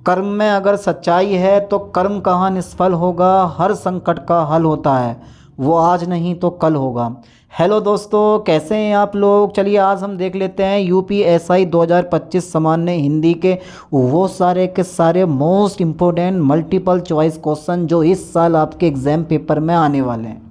कर्म में अगर सच्चाई है तो कर्म कहाँ निष्फल होगा, हर संकट का हल होता है, वो आज नहीं तो कल होगा। हेलो दोस्तों, कैसे हैं आप लोग। चलिए आज हम देख लेते हैं यूपीएसआई 2025 सामान्य हिंदी के वो सारे के सारे most important multiple choice question जो इस साल आपके एग्ज़ाम पेपर में आने वाले हैं।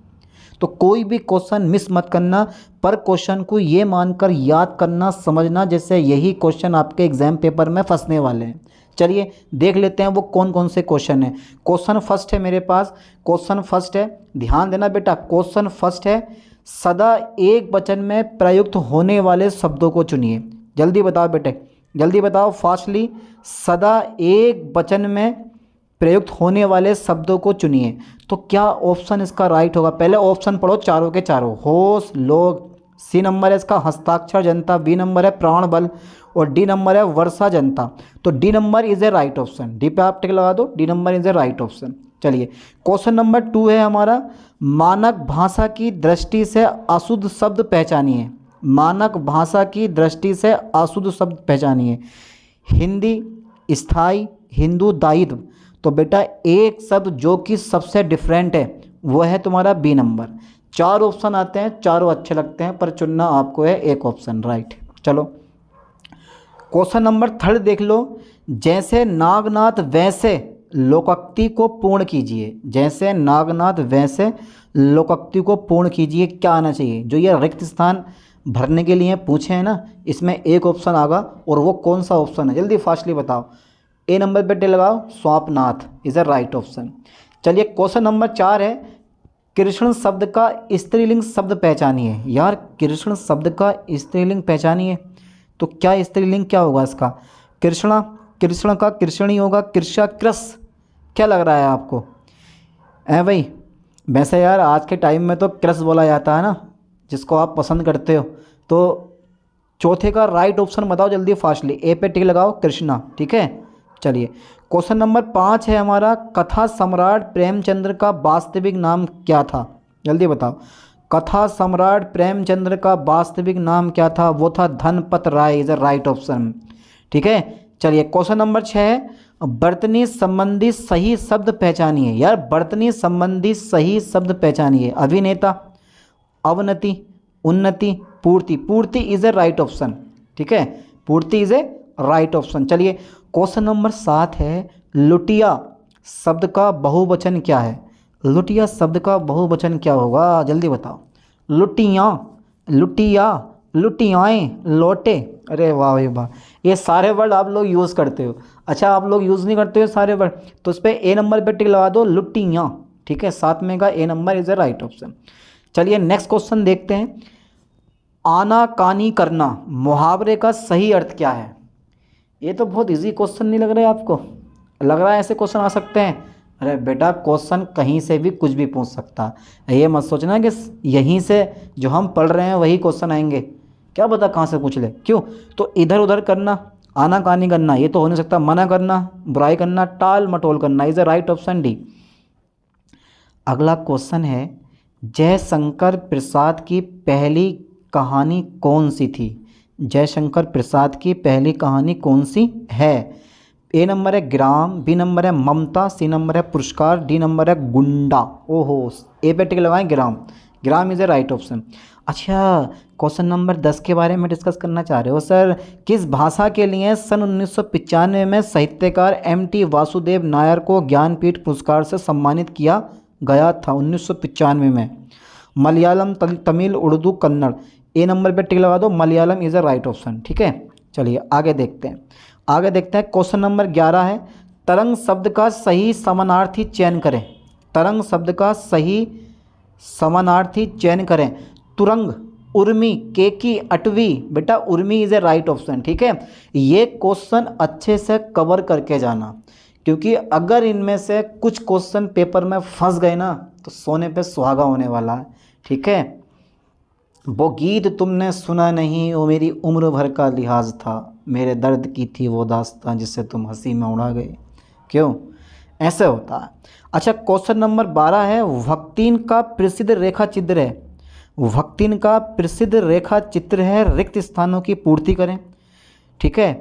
तो कोई भी क्वेश्चन मिस मत करना, पर क्वेश्चन को ये मानकर याद करना, समझना जैसे यही क्वेश्चन आपके एग्ज़ाम पेपर में फंसने वाले हैं। चलिए देख लेते हैं वो कौन कौन से क्वेश्चन हैं। क्वेश्चन फर्स्ट है मेरे पास, क्वेश्चन फर्स्ट है, ध्यान देना बेटा। क्वेश्चन फर्स्ट है, सदा एक वचन में प्रयुक्त होने वाले शब्दों को चुनिए। जल्दी बताओ बेटे, जल्दी बताओ फास्टली। सदा एक वचन में प्रयुक्त होने वाले शब्दों को चुनिए। तो क्या ऑप्शन इसका राइट होगा? पहले ऑप्शन पढ़ो चारों के चारों। होश, लोग, सी नंबर है इसका हस्ताक्षर जनता, बी नंबर है प्राण बल और डी नंबर है वर्षा जनता। तो D number is a right option. D पे आप टिक लगा दो, D number is a right option. चलिए क्वेश्चन नंबर 2 है हमारा, मानक भाषा की दृष्टि से अशुद्ध शब्द पहचानिए। मानक भाषा की दृष्टि से अशुद्ध शब्द पहचानिए। हिंदी, स्थायी, हिंदू, दायित्व। तो बेटा एक शब्द जो कि सबसे डिफरेंट है वो है तुम्हारा बी नंबर। 4 ऑप्शन आते हैं, चारों अच्छे लगते हैं, पर चुनना आपको है एक ऑप्शन राइट। चलो क्वेश्चन नंबर 3 देख लो, जैसे नागनाथ वैसे लोकोक्ति को पूर्ण कीजिए। जैसे नागनाथ वैसे लोकोक्ति को पूर्ण कीजिए, क्या आना चाहिए? जो ये रिक्त स्थान भरने के लिए पूछे हैं ना, इसमें एक ऑप्शन आगा, और वो कौन सा ऑप्शन है जल्दी फास्टली बताओ। ए नंबर पे टिक लगाओ, स्वापनाथ इज अ राइट ऑप्शन। चलिए क्वेश्चन नंबर 4 है, कृष्ण शब्द का स्त्रीलिंग शब्द पहचानिए। यार कृष्ण शब्द का स्त्रीलिंग पहचानिए, तो क्या स्त्रीलिंग क्या होगा इसका? कृष्णा, कृष्ण का कृष्णी होगा, कृषा, कृष। क्या लग रहा है आपको? भाई वैसे यार आज के टाइम में तो कृष बोला जाता है ना, जिसको आप पसंद करते हो। तो चौथे का राइट ऑप्शन बताओ जल्दी फास्टली। ए पे टिक लगाओ, कृष्णा। ठीक है, चलिए क्वेश्चन नंबर 5 है हमारा, कथा सम्राट प्रेमचंद्र का वास्तविक नाम क्या था? जल्दी बताओ। कथा सम्राट प्रेमचंद्र का वास्तविक नाम क्या था? वो था धनपत राय इज अ राइट ऑप्शन। ठीक है, चलिए क्वेश्चन नंबर 6 है, वर्तनी संबंधी सही शब्द पहचानिए। यार वर्तनी संबंधी सही शब्द पहचानिए। अभिनेता, अवनति, उन्नति, पूर्ति। पूर्ति इज ए राइट ऑप्शन। ठीक है, पूर्ति इज ए राइट ऑप्शन। चलिए क्वेश्चन नंबर 7 है, लुटिया शब्द का बहुवचन क्या है? लुटिया शब्द का बहुवचन क्या होगा जल्दी बताओ। लुटियाँ, लुटिया, लुटियाएँ, लोटे। अरे वाह भाई वाह, ये सारे वर्ड आप लोग यूज़ करते हो। अच्छा आप लोग यूज़ नहीं करते हो सारे वर्ड, तो इस पर ए नंबर पे टिक लगा दो, लुटियाँ। ठीक है, 7 में का A number is a right option. चलिए नेक्स्ट क्वेश्चन देखते हैं, आनाकानी करना मुहावरे का सही अर्थ क्या है? ये तो बहुत इजी क्वेश्चन नहीं लग रहा है आपको? लग रहा है ऐसे क्वेश्चन आ सकते हैं? अरे बेटा क्वेश्चन कहीं से भी कुछ भी पूछ सकता है, ये मत सोचना कि यहीं से जो हम पढ़ रहे हैं वही क्वेश्चन आएंगे, क्या पता कहाँ से पूछ ले। क्यों? तो इधर उधर करना, आनाकानी करना ये तो हो नहीं सकता। मना करना, बुराई करना, टाल मटोल करना is a right option D. अगला क्वेश्चन है, जयशंकर प्रसाद की पहली कहानी कौन सी थी? जयशंकर प्रसाद की पहली कहानी कौन सी है? ए नंबर है ग्राम, बी नंबर है ममता, सी नंबर है पुरस्कार, डी नंबर है गुंडा। ओहो, ए पे टिक लगाएं, ग्राम। ग्राम इज ए राइट ऑप्शन। अच्छा क्वेश्चन नंबर 10 के बारे में डिस्कस करना चाह रहे हो सर। किस भाषा के लिए सन 1995 में साहित्यकार एम.टी. वासुदेव नायर को ज्ञानपीठ पुरस्कार से सम्मानित किया गया था? 1995 में मलयालम, तमिल, उर्दू, कन्नड़। ए नंबर पे टिक लगा दो, Malayalam is a right option. ठीक है, चलिए आगे देखते हैं। आगे देखते हैं क्वेश्चन नंबर 11 है, तरंग शब्द का सही समानार्थी चयन करें। तरंग शब्द का सही समानार्थी चयन करें। तुरंग, उर्मी, केकी, अटवी। बेटा Urmi is a right option. ठीक है, ये क्वेश्चन अच्छे से कवर करके जाना, क्योंकि अगर इनमें से कुछ क्वेश्चन पेपर में फंस गए ना तो सोने पे सुहागा होने वाला है। ठीक है, वो गीत तुमने सुना नहीं, वो मेरी उम्र भर का लिहाज था, मेरे दर्द की थी वो दास्तां जिससे तुम हंसी में उड़ा गए। क्यों? ऐसे होता है। अच्छा क्वेश्चन नंबर 12 है, भक्तिन का प्रसिद्ध रेखा चित्र है। भक्तिन का प्रसिद्ध रेखा चित्र है, रिक्त स्थानों की पूर्ति करें। ठीक है,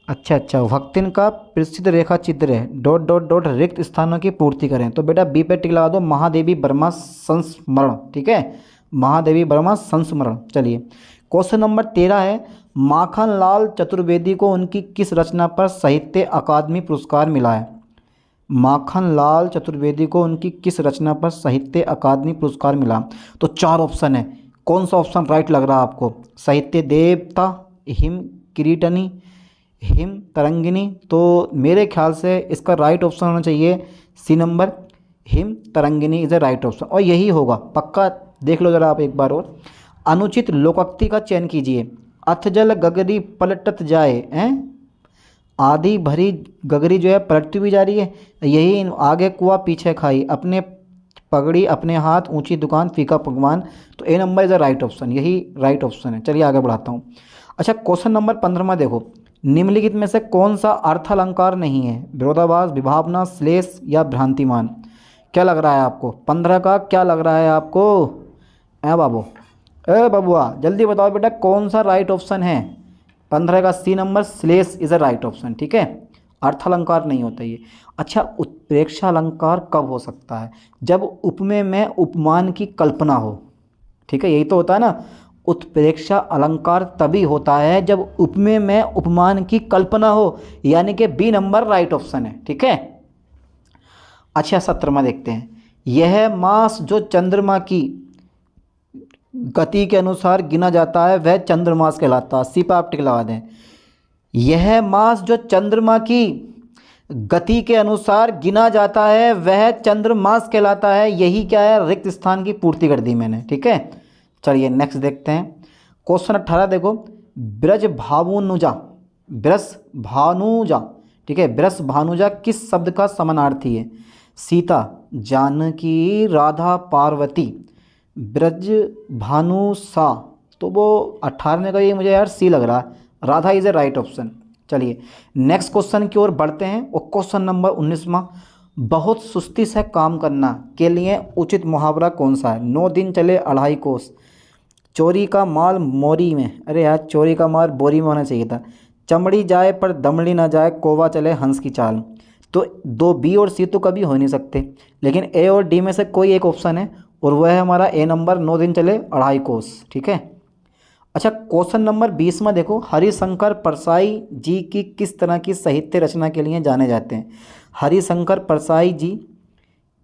अच्छा अच्छा, भक्तिन का प्रसिद्ध रेखा चित्र है डॉट डॉट डॉट रिक्त स्थानों की पूर्ति करें। तो बेटा बी पे टिक लगा दो, महादेवी वर्मा संस्मरण। ठीक है, महादेवी वर्मा संस्मरण। चलिए क्वेश्चन नंबर 13 है, माखनलाल चतुर्वेदी को उनकी किस रचना पर साहित्य अकादमी पुरस्कार मिला है? माखनलाल चतुर्वेदी को उनकी किस रचना पर साहित्य अकादमी पुरस्कार मिला? तो चार ऑप्शन है, कौन सा ऑप्शन राइट लग रहा है आपको? साहित्य देवता, हिम किरीटनी, हिम तरंगिनी। तो मेरे ख्याल से इसका राइट ऑप्शन होना चाहिए सी नंबर, हिम तरंगिनी इज ए राइट ऑप्शन, और यही होगा पक्का। देख लो जरा आप एक बार और। अनुचित लोकोक्ति का चयन कीजिए। अथजल गगरी पलटत जाए, हैं आधी भरी गगरी जो है पलटती भी जा रही है, यही आगे कुआ पीछे खाई, अपने पगड़ी अपने हाथ ऊंची दुकान फीका पकवान। तो A number is a right option, यही राइट ऑप्शन है। चलिए आगे बढ़ाता हूँ। अच्छा क्वेश्चन नंबर 15 में देखो, निम्नलिखित में से कौन सा अर्थालंकार नहीं है? विरोधाभास, विभावना, श्लेष या भ्रांतिमान। क्या लग रहा है आपको? 15 का क्या लग रहा है आपको? ए बाबू, ए बबुआ जल्दी बताओ बेटा कौन सा राइट ऑप्शन है? 15 का सी नंबर, श्लेष इज अ राइट ऑप्शन। ठीक है, अर्थालंकार नहीं होता ये। अच्छा उत्प्रेक्षा अलंकार कब हो सकता है? जब उपमेय में उपमान की कल्पना हो। ठीक है, यही तो होता है ना, उत्प्रेक्षा अलंकार तभी होता है जब उपमेय में उपमान की कल्पना हो, यानी कि बी नंबर राइट ऑप्शन है। ठीक है। अच्छा 17वां देखते हैं, यह मास जो चंद्रमा की गति के अनुसार गिना जाता है वह चंद्रमास कहलाता है। सी पर आप टिक लगा दें। यह मास जो चंद्रमा की गति के अनुसार गिना जाता है वह चंद्रमास कहलाता है। यही क्या है? रिक्त स्थान की पूर्ति कर दी मैंने। ठीक है, चलिए नेक्स्ट देखते हैं। क्वेश्चन 18 देखो, ब्रज भानुजा, ब्रज भानुजा, ठीक है, ब्रज भानुजा किस शब्द का समानार्थी है? सीता, जानकी, राधा, पार्वती। ब्रज भानुसा, तो वो 18 का ये मुझे यार सी लग रहा है, Radha is a right option. चलिए नेक्स्ट क्वेश्चन की ओर बढ़ते हैं, और क्वेश्चन नंबर 19वां, बहुत सुस्ती से काम करना के लिए उचित मुहावरा कौन सा है? 9 दिन चले 2.5 कोस, चोरी का माल मोरी में, अरे यार चोरी का माल बोरी में होना चाहिए था, चमड़ी जाए पर दमड़ी ना जाए, कौवा चले हंस की चाल। तो दो बी और सी तो कभी हो नहीं सकते, लेकिन ए और डी में से कोई एक ऑप्शन है, और वह है हमारा ए नंबर, 9 दिन चले 2.5 कोस। ठीक है। अच्छा क्वेश्चन नंबर 20 में देखो, हरिशंकर परसाई जी की किस तरह की साहित्य रचना के लिए जाने जाते हैं? हरिशंकर परसाई जी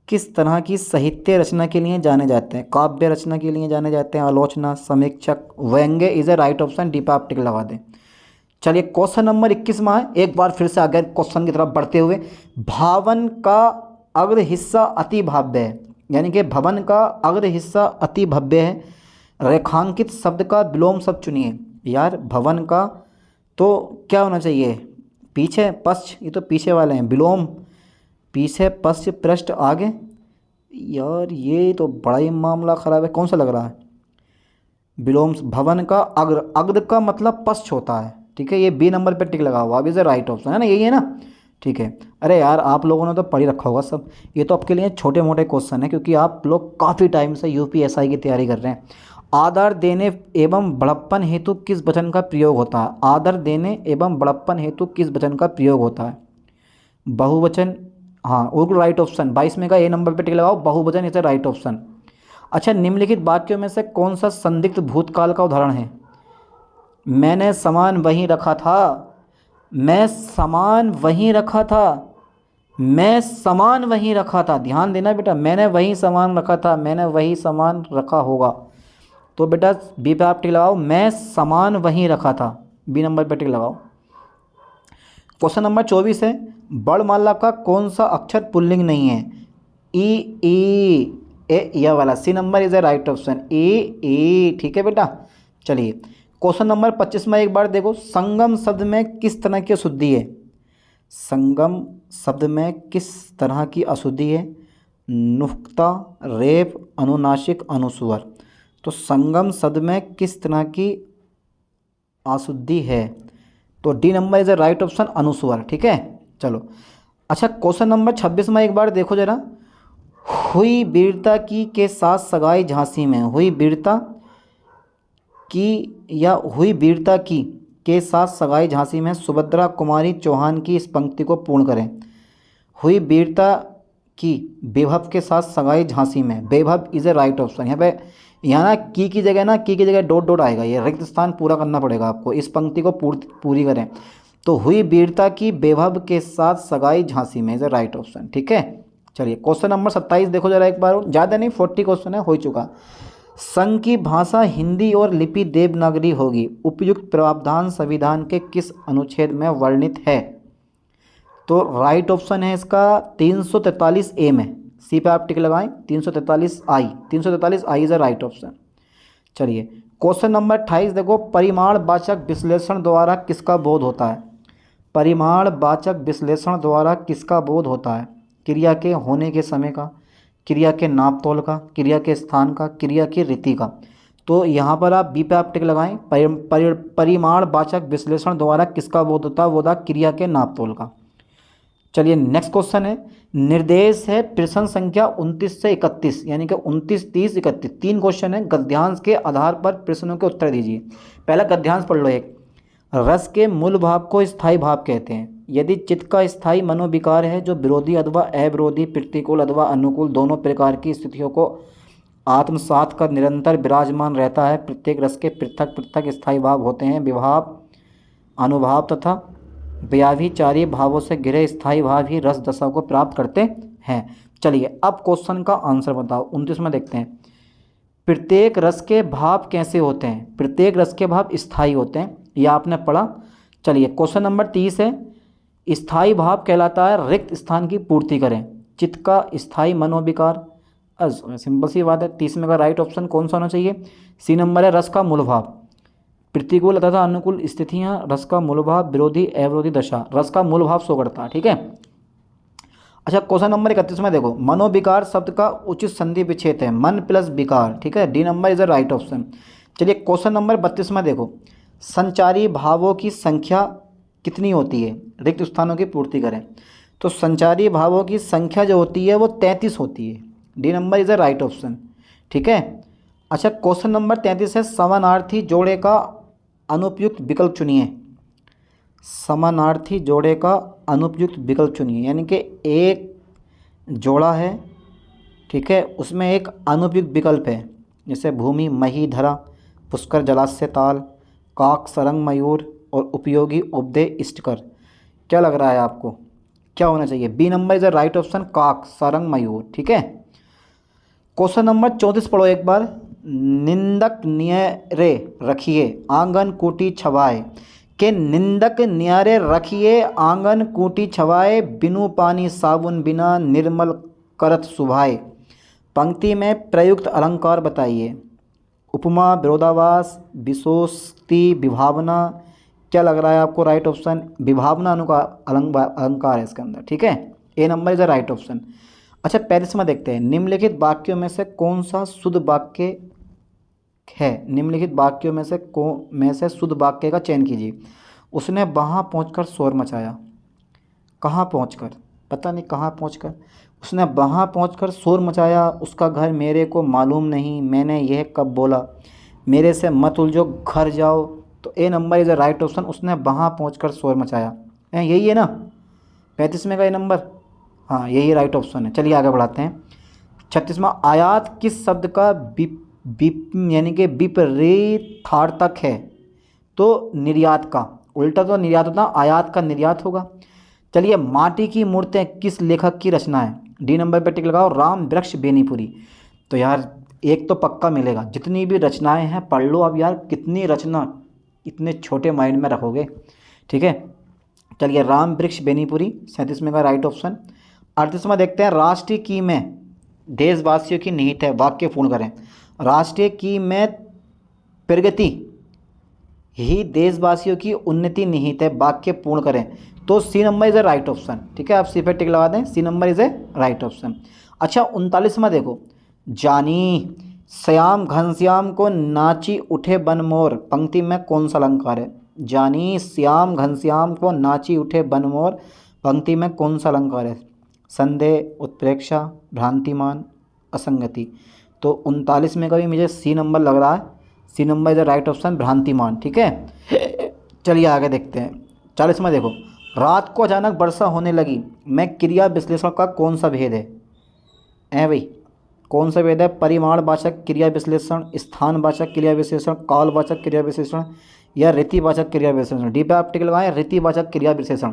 किस तरह की साहित्य रचना के लिए जाने जाते हैं? काव्य रचना के लिए जाने जाते हैं, आलोचना, समीक्षक, व्यंग्य is a right option. D पर आप टिक लगा दें। चलिए क्वेश्चन नंबर 21 में है, एक बार फिर से आगे क्वेश्चन की तरफ बढ़ते हुए, भावन का अग्र हिस्सा अति भव्य है, यानी कि भवन का अग्र हिस्सा अति भव्य है। रेखांकित शब्द का विलोम शब्द चुनिए। यार भवन का तो क्या होना चाहिए? पीछे पश्च, ये तो पीछे वाले हैं, विलोम पीछे पश्च पृष्ठ आगे। यार ये तो बड़ा ही मामला ख़राब है, कौन सा लग रहा है? विलोम, भवन का अग्र, अग्र का मतलब पश्च होता है। ठीक है, ये बी नंबर पे टिक लगा हुआ, अब इसे राइट ऑप्शन है ना, यही है ना। ठीक है, अरे यार आप लोगों ने तो पढ़ ही रखा होगा सब, ये तो आपके लिए छोटे मोटे क्वेश्चन है, क्योंकि आप लोग काफ़ी टाइम से यूपीएसआई की तैयारी कर रहे हैं। आदर देने एवं बड़प्पन हेतु किस वचन का प्रयोग होता है? आदर देने एवं बड़प्पन हेतु किस वचन का प्रयोग होता है? बहुवचन, हाँ बिल्कुल राइट ऑप्शन। 22 में का ए नंबर पे टिक लगाओ, बहुवचन इज राइट ऑप्शन। अच्छा निम्नलिखित वाक्यों में से कौन सा संदिग्ध भूतकाल का उदाहरण है? मैंने सामान वहीं रखा था, मैं सामान वहीं रखा था, मैं सामान वहीं रखा था। ध्यान देना बेटा, मैंने वहीं सामान रखा था, मैंने वही सामान रखा होगा। तो बेटा बी पे आप टिक लगाओ, मैं सामान वहीं रखा था, बी नंबर पे टिक लगाओ। क्वेश्चन नंबर 24 है, वर्णमाला का कौन सा अक्षर पुल्लिंग नहीं है? ई ए, यह वाला C number is a right option, E. ठीक है बेटा। चलिए क्वेश्चन नंबर 25 में एक बार देखो, संगम शब्द में किस तरह की अशुद्धि है? संगम शब्द में किस तरह की अशुद्धि है? नुक्ता, रेफ, अनुनासिक, अनुस्वर। तो संगम शब्द में किस तरह की अशुद्धि है? तो D number is a right option, अनुस्वर। ठीक है, चलो। अच्छा क्वेश्चन नंबर 26 में एक बार देखो जरा, हुई वीरता की के साथ सगाई झांसी में, हुई वीरता की या हुई वीरता की के साथ सगाई झांसी में, सुभद्रा कुमारी चौहान की इस पंक्ति को पूर्ण करें। हुई वीरता की वैभव के साथ सगाई झांसी में, वैभव इज ए राइट ऑप्शन। यहाँ ना की जगह ना की जगह डॉट डॉट आएगा, ये रिक्त स्थान पूरा करना पड़ेगा आपको, इस पंक्ति को पूरी करें। तो हुई वीरता की वैभव के साथ सगाई झांसी में इज ए राइट ऑप्शन। ठीक है, चलिए क्वेश्चन नंबर 27 देखो जरा एक बार, ज़्यादा नहीं 40 क्वेश्चन है, हो चुका। संघ की भाषा हिंदी और लिपि देवनागरी होगी, उपयुक्त प्रावधान संविधान के किस अनुच्छेद में वर्णित है? तो राइट ऑप्शन है इसका 343 ए में, सी पे आप टिक लगाएं, 343 आई, 343 I is a right option. चलिए क्वेश्चन नंबर 28 देखो, परिमाणवाचक विश्लेषण द्वारा किसका बोध होता है? परिमाणवाचक विश्लेषण द्वारा किसका बोध होता है? क्रिया के होने के समय का, क्रिया के नाप तोल का, क्रिया के स्थान का, क्रिया की रीति का। तो यहाँ पर आप बी पे आप टिक लगाएं, परिमाणवाचक विश्लेषण द्वारा किसका बोध होता है? वो था क्रिया के नाप तोल का। चलिए नेक्स्ट क्वेश्चन है, निर्देश है प्रश्न संख्या 29 से 31, यानी कि 29, 30, 31 तीन क्वेश्चन है। गद्यांश के आधार पर प्रश्नों के उत्तर दीजिए। पहला गद्यांश पढ़ लो एक, रस के मूल भाव को स्थायी भाव कहते हैं यदि चित्त का स्थायी मनोविकार है जो विरोधी अथवा अविरोधी, प्रतिकूल अथवा अनुकूल दोनों प्रकार की स्थितियों को आत्मसात कर निरंतर विराजमान रहता है। प्रत्येक रस के पृथक पृथक स्थायी भाव होते हैं, विभाव, अनुभाव तथा व्याभिचारी भावों से घिरे स्थायी भाव ही रस दशा को प्राप्त करते हैं। चलिए अब क्वेश्चन का आंसर बताओ। 29 में देखते हैं, प्रत्येक रस के भाव कैसे होते हैं? प्रत्येक रस के भाव स्थायी होते हैं, यह आपने पढ़ा। चलिए क्वेश्चन नंबर 30 है, स्थायी भाव कहलाता है रिक्त स्थान की पूर्ति करें, चित्त का स्थायी मनोविकार। सिंपल सी बात है, 30 में का राइट ऑप्शन कौन सा होना चाहिए? सी नंबर है, रस का मूल भाव। प्रतिकूल तथा अनुकूल स्थितियां, रस का मूल भाव, विरोधी अविरोधी दशा, रस का मूल भाव शो करता है। ठीक है, अच्छा क्वेश्चन नंबर 31 में देखो, मनोविकार शब्द का उचित संधि विच्छेद है मन प्लस विकार। ठीक है, D number is the right option. चलिए क्वेश्चन नंबर 32 में देखो, संचारी भावों की संख्या कितनी होती है? रिक्त स्थानों की पूर्ति करें। तो संचारी भावों की संख्या जो होती है वो 33 होती है, D number is the right option. ठीक है, अच्छा क्वेश्चन नंबर 33 है, समानार्थी जोड़े का अनुपयुक्त विकल्प चुनिए। समानार्थी जोड़े का अनुपयुक्त विकल्प चुनिए, यानी कि एक जोड़ा है, ठीक है, उसमें एक अनुपयुक्त विकल्प है, जैसे भूमि मही धरा, पुष्कर जलाशय ताल, काक सरंग मयूर और उपयोगी उपदे इष्टकर। क्या लग रहा है आपको, क्या होना चाहिए? B number is the right option, काक सरंग मयूर। ठीक है, क्वेश्चन नंबर 34 पढ़ो एक बार, निंदक न्यारे रखिए आंगन कूटी छवाए के निंदक न्यारे रखिए आंगन कूटी छवाए, बिनु पानी साबुन बिना निर्मल करत सुभाए। पंक्ति में प्रयुक्त अलंकार बताइए। उपमा, विरोधाभास, विशोस्ति, विभावना। क्या लग रहा है आपको राइट ऑप्शन? विभावना अलंकार है इसके अंदर। ठीक है, A number is the right option. अच्छा 35 में देखते हैं, निम्नलिखित वाक्यों में से कौन सा शुद्ध वाक्य है? निम्नलिखित वाक्यों में से शुद्ध वाक्य का चयन कीजिए। उसने वहाँ पहुंचकर शोर मचाया। कहाँ पहुंचकर? पता नहीं कहाँ पहुंचकर। उसने वहाँ पहुंचकर शोर मचाया, उसका घर मेरे को मालूम नहीं, मैंने यह कब बोला, मेरे से मत उलझो घर जाओ। तो A number is a right option, उसने वहाँ पहुंचकर शोर मचाया। यही है ना 35 में का ये नंबर? हाँ यही राइट ऑप्शन है। चलिए आगे बढ़ाते हैं। 36वां, आयात किस शब्द का यानी कि विपरीतार्थक है? तो निर्यात का। उल्टा तो निर्यात होता, आयात का निर्यात होगा। चलिए, माटी की मूर्तें किस लेखक की रचना है? डी नंबर पे टिक लगाओ, राम वृक्ष बेनीपुरी। तो यार एक तो पक्का मिलेगा, जितनी भी रचनाएं हैं पढ़ लो। अब यार कितनी रचना इतने छोटे माइंड में रखोगे। ठीक है, चलिए, राम वृक्ष बेनीपुरी 37 में का राइट ऑप्शन। 38वां देखते हैं, राष्ट्रीय की में देशवासियों की निहित है, वाक्य पूर्ण करें। राष्ट्रीय की में प्रगति ही देशवासियों की उन्नति निहित है, वाक्य पूर्ण करें। तो C number is a right option. ठीक है, आप सी पे टिक लगा दें, C number is a right option. अच्छा 39वां देखो, जानी श्याम घनश्याम को नाची उठे बनमोर, पंक्ति में कौन सा अलंकार है? जानी श्याम घनश्याम को नाची उठे बनमोर, पंक्ति में कौन सा अलंकार है? संदेह, उत्प्रेक्षा, भ्रांतिमान, असंगति। तो 39 में का भी मुझे सी नंबर लग रहा है, C number is the right option, भ्रांतिमान। ठीक है, चलिए आगे देखते हैं। 40 में देखो, रात को अचानक वर्षा होने लगी, मैं क्रिया विश्लेषण का कौन सा भेद है भाई? कौन सा भेद है? परिमाणवाचक क्रिया विश्लेषण, स्थानवाचक क्रिया विश्लेषण, कालवाचक क्रिया विश्लेषण या रीतिवाचक क्रिया विश्लेषण। डी पे आप टिक लगाएं, रीतिवाचक क्रिया विश्लेषण।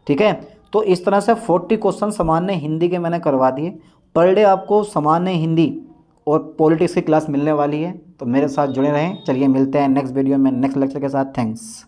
ठीक है, तो इस तरह से 40 क्वेश्चन सामान्य हिंदी के मैंने करवा दिए। पर डे आपको सामान्य हिंदी और पॉलिटिक्स की क्लास मिलने वाली है, तो मेरे साथ जुड़े रहें। चलिए मिलते हैं नेक्स्ट वीडियो में नेक्स्ट लेक्चर के साथ। थैंक्स।